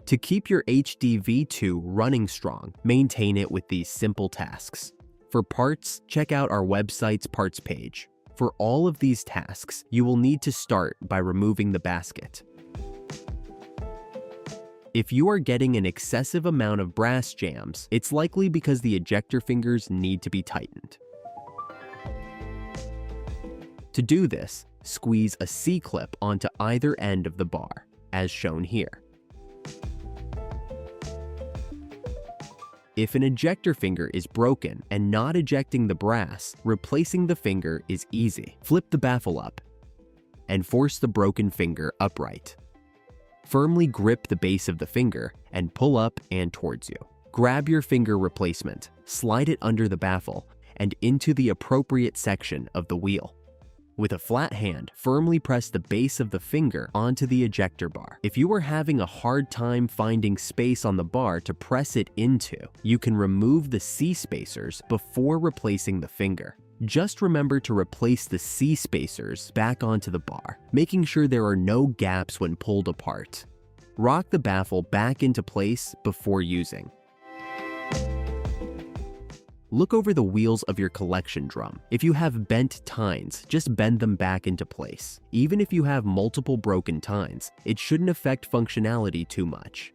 To keep your HD-V2 running strong, maintain it with these simple tasks. For parts, check out our website's parts page. For all of these tasks, you will need to start by removing the basket. If you are getting an excessive amount of brass jams, it's likely because the ejector fingers need to be tightened. To do this, squeeze a C-clip onto either end of the bar, as shown here. If an ejector finger is broken and not ejecting the brass, replacing the finger is easy. Flip the baffle up and force the broken finger upright. Firmly grip the base of the finger and pull up and towards you. Grab your finger replacement, slide it under the baffle and into the appropriate section of the wheel. With a flat hand, firmly press the base of the finger onto the ejector bar. If you are having a hard time finding space on the bar to press it into, you can remove the C spacers before replacing the finger. Just remember to replace the C spacers back onto the bar, making sure there are no gaps when pulled apart. Rock the baffle back into place before using. Look over the wheels of your collection drum. If you have bent tines, just bend them back into place. Even if you have multiple broken tines, it shouldn't affect functionality too much.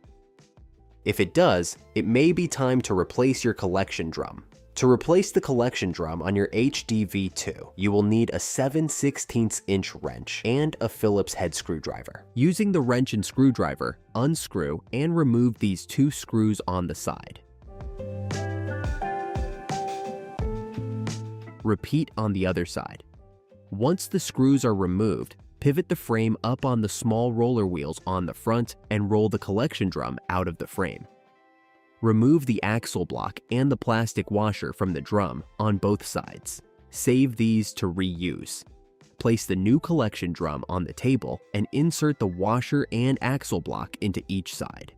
If it does, it may be time to replace your collection drum. To replace the collection drum on your HD-V2, you will need a 7/16" wrench and a Phillips head screwdriver. Using the wrench and screwdriver, unscrew and remove these two screws on the side. Repeat on the other side. Once the screws are removed, pivot the frame up on the small roller wheels on the front and roll the collection drum out of the frame. Remove the axle block and the plastic washer from the drum on both sides. Save these to reuse. Place the new collection drum on the table and insert the washer and axle block into each side.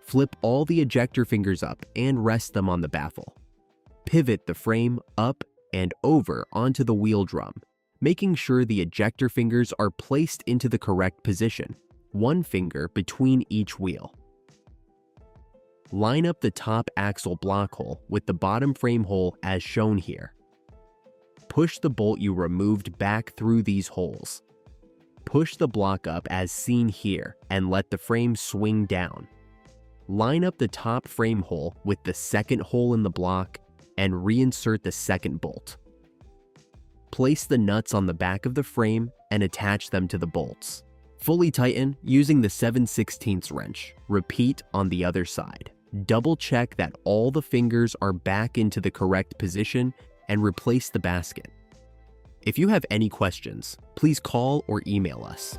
Flip all the ejector fingers up and rest them on the baffle. Pivot the frame up and over onto the wheel drum, making sure the ejector fingers are placed into the correct position, one finger between each wheel. Line up the top axle block hole with the bottom frame hole as shown here. Push the bolt you removed back through these holes. Push the block up as seen here and let the frame swing down. Line up the top frame hole with the second hole in the block and reinsert the second bolt. Place the nuts on the back of the frame and attach them to the bolts. Fully tighten using the 7/16" wrench. Repeat on the other side. Double check that all the fingers are back into the correct position and replace the basket. If you have any questions, please call or email us.